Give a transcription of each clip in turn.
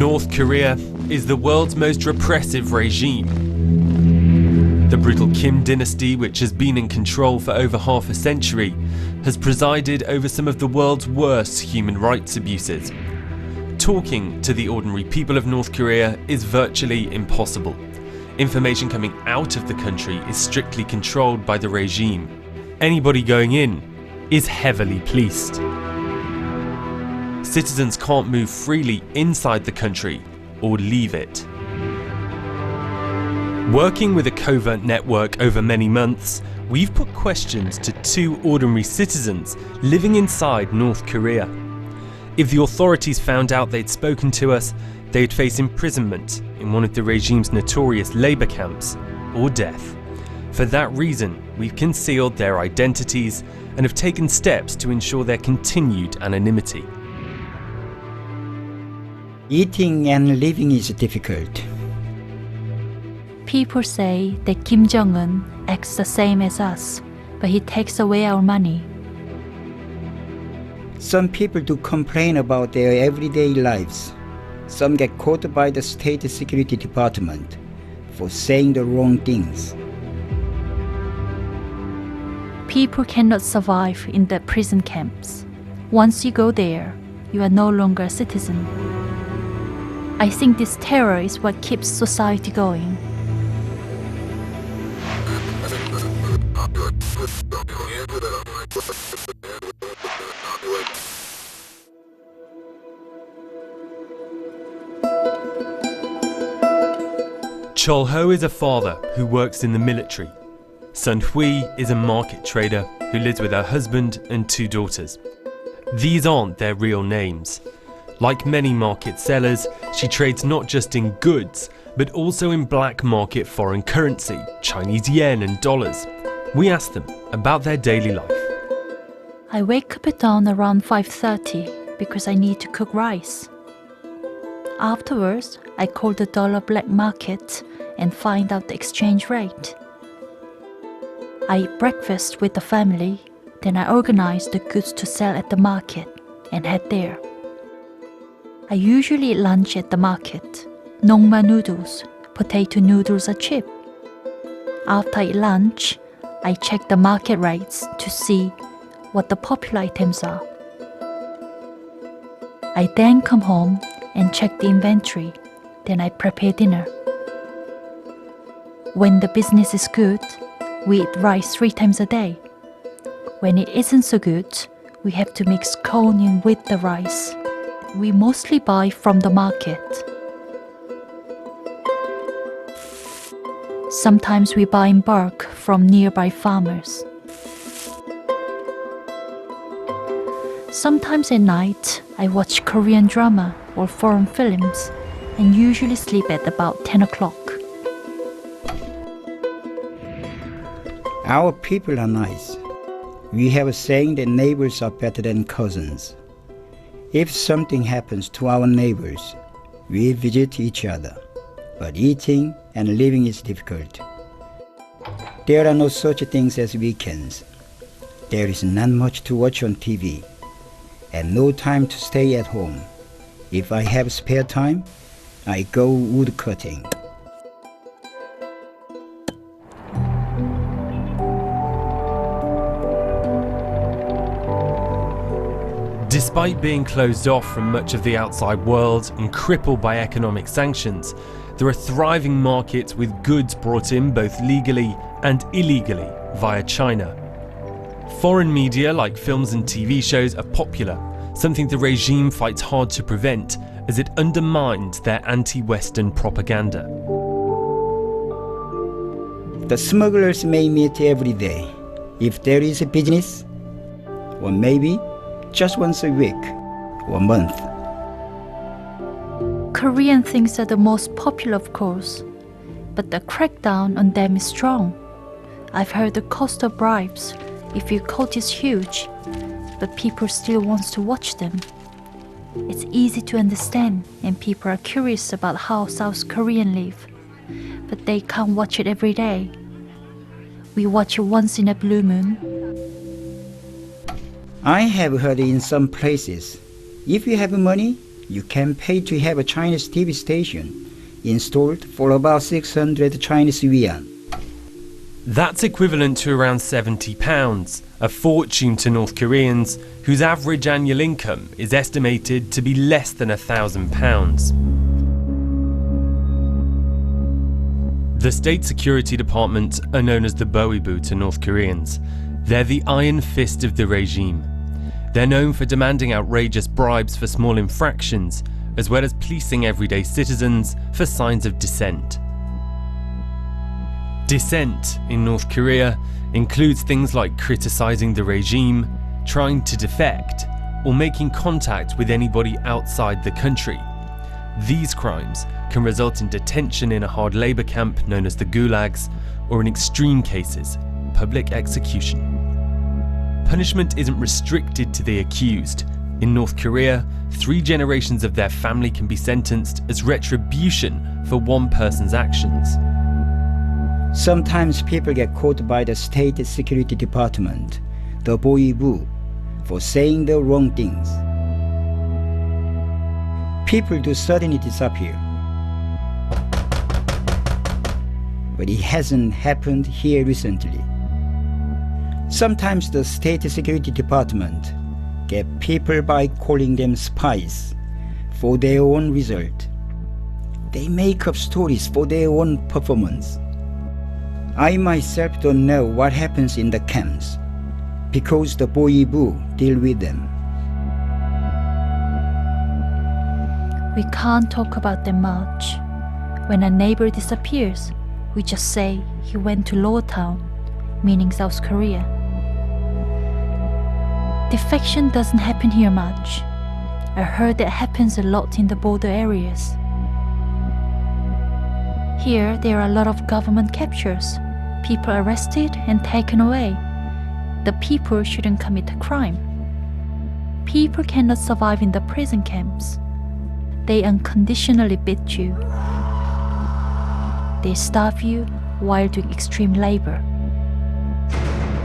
North Korea is the world's most repressive regime. The brutal Kim dynasty, which has been in control for over half a century, has presided over some of the world's worst human rights abuses. Talking to the ordinary people of North Korea is virtually impossible. Information coming out of the country is strictly controlled by the regime. Anybody going in is heavily policed. Citizens can't move freely inside the country or leave it. Working with a covert network over many months, we've put questions to two ordinary citizens living inside North Korea. If the authorities found out they'd spoken to us, they'd face imprisonment in one of the regime's notorious labour camps or death. For that reason, we've concealed their identities and have taken steps to ensure their continued anonymity. Eating and living is difficult. People say that Kim Jong-un acts the same as us, but he takes away our money. Some people do complain about their everyday lives. Some get caught by the State Security Department for saying the wrong things. People cannot survive in the prison camps. Once you go there, you are no longer a citizen. I think this terror is what keeps society going. Sun Hui is a father who works in the military. Sun Hui is a market trader who lives with her husband and two daughters. These aren't their real names. Like many market sellers, she trades not just in goods, but also in black market foreign currency, Chinese yen and dollars. We asked them about their daily life. I wake up at dawn around 5:30 because I need to cook rice. Afterwards, I call the dollar black market and find out the exchange rate. I eat breakfast with the family, then I organize the goods to sell at the market and head there. I usually eat lunch at the market. Nongma noodles, potato noodles are cheap. After I eat lunch, I check the market rates to see what the popular items are. I then come home and check the inventory, then I prepare dinner. When the business is good, we eat rice 3 times a day. When it isn't so good, we have to mix corn in with the rice. We mostly buy from the market. Sometimes we buy in bulk from nearby farmers. Sometimes at night, I watch Korean drama or foreign films and usually sleep at about 10 o'clock. Our people are nice. We have a saying that neighbors are better than cousins. If something happens to our neighbors, we visit each other. But eating and living is difficult. There are no such things as weekends. There is not much to watch on TV, and no time to stay at home. If I have spare time, I go wood cutting. Despite being closed off from much of the outside world and crippled by economic sanctions, there are thriving markets with goods brought in both legally and illegally via China. Foreign media like films and TV shows are popular, something the regime fights hard to prevent as it undermines their anti-Western propaganda. The smugglers may meet every day. If there is a business, or maybe just once a week or month. Korean things are the most popular, of course, but the crackdown on them is strong. I've heard the cost of bribes, if you caught, is huge, but people still want to watch them. It's easy to understand, and people are curious about how South Koreans live, but they can't watch it every day. We watch it once in a blue moon. I have heard in some places, if you have money, you can pay to have a Chinese TV station installed for about 600 Chinese yuan. That's equivalent to around £70, a fortune to North Koreans whose average annual income is estimated to be less than £1,000. The State Security Department are known as the Boibu to North Koreans. They're the iron fist of the regime. They're known for demanding outrageous bribes for small infractions, as well as policing everyday citizens for signs of dissent. Dissent in North Korea includes things like criticising the regime, trying to defect, or making contact with anybody outside the country. These crimes can result in detention in a hard labour camp known as the gulags, or in extreme cases, public execution. Punishment isn't restricted to the accused. In North Korea, 3 generations of their family can be sentenced as retribution for one person's actions. Sometimes people get caught by the State Security Department, the Boibu, for saying the wrong things. People do suddenly disappear. But it hasn't happened here recently. Sometimes the State Security Department get people by calling them spies for their own result. They make up stories for their own performance. I myself don't know what happens in the camps because the Boibu deal with them. We can't talk about them much. When a neighbor disappears, we just say he went to Lower Town, meaning South Korea. Defection doesn't happen here much. I heard it happens a lot in the border areas. Here, there are a lot of government captures, people arrested and taken away. The people shouldn't commit a crime. People cannot survive in the prison camps. They unconditionally beat you. They starve you while doing extreme labor.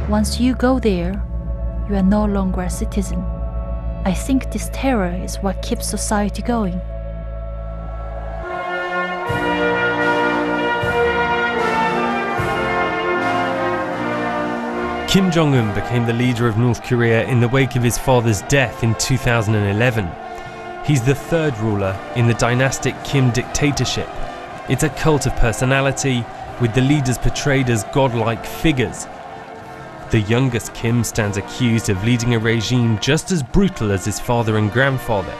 Once you go there, you are no longer a citizen. I think this terror is what keeps society going. Kim Jong-un became the leader of North Korea in the wake of his father's death in 2011. He's the third ruler in the dynastic Kim dictatorship. It's a cult of personality, with the leaders portrayed as godlike figures. The youngest Kim stands accused of leading a regime just as brutal as his father and grandfather.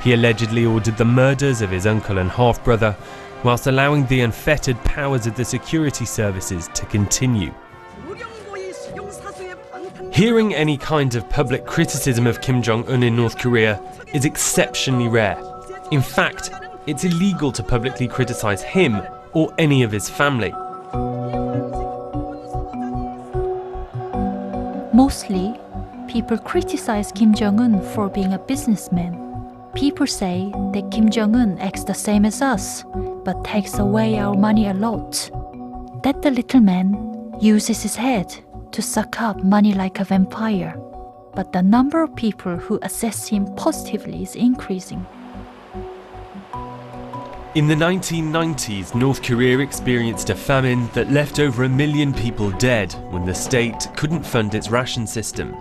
He allegedly ordered the murders of his uncle and half-brother, whilst allowing the unfettered powers of the security services to continue. Hearing any kind of public criticism of Kim Jong-un in North Korea is exceptionally rare. In fact, it's illegal to publicly criticize him or any of his family. Mostly, people criticize Kim Jong-un for being a businessman. People say that Kim Jong-un acts the same as us, but takes away our money a lot. That the little man uses his head to suck up money like a vampire. But the number of people who assess him positively is increasing. In the 1990s, North Korea experienced a famine that left over 1 million people dead when the state couldn't fund its ration system.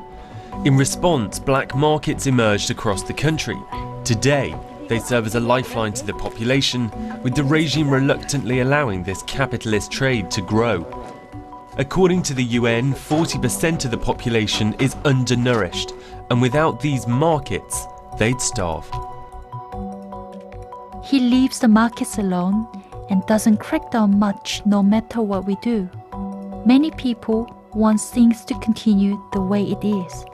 In response, black markets emerged across the country. Today, they serve as a lifeline to the population, with the regime reluctantly allowing this capitalist trade to grow. According to the UN, 40% of the population is undernourished, and without these markets, they'd starve. He leaves the markets alone and doesn't crack down much no matter what we do. Many people want things to continue the way it is.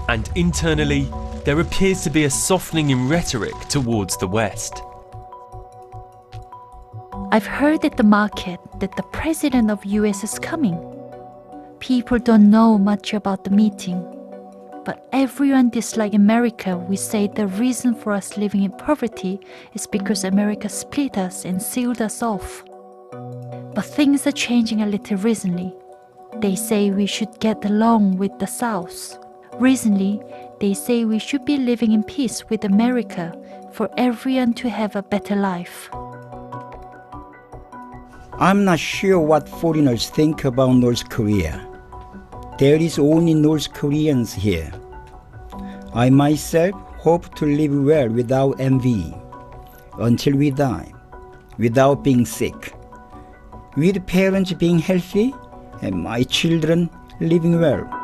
And internally, there appears to be a softening in rhetoric towards the West. I've heard at the market that the president of US is coming. People don't know much about the meeting. But everyone dislikes America. We say the reason for us living in poverty is because America split us and sealed us off. But things are changing a little recently. They say we should get along with the South. Recently, They say we should be living in peace with America for everyone to have a better life. I'm not sure what foreigners think about North Korea. There is only North Koreans here. I myself hope to live well without envy, until we die, without being sick, with parents being healthy and my children living well.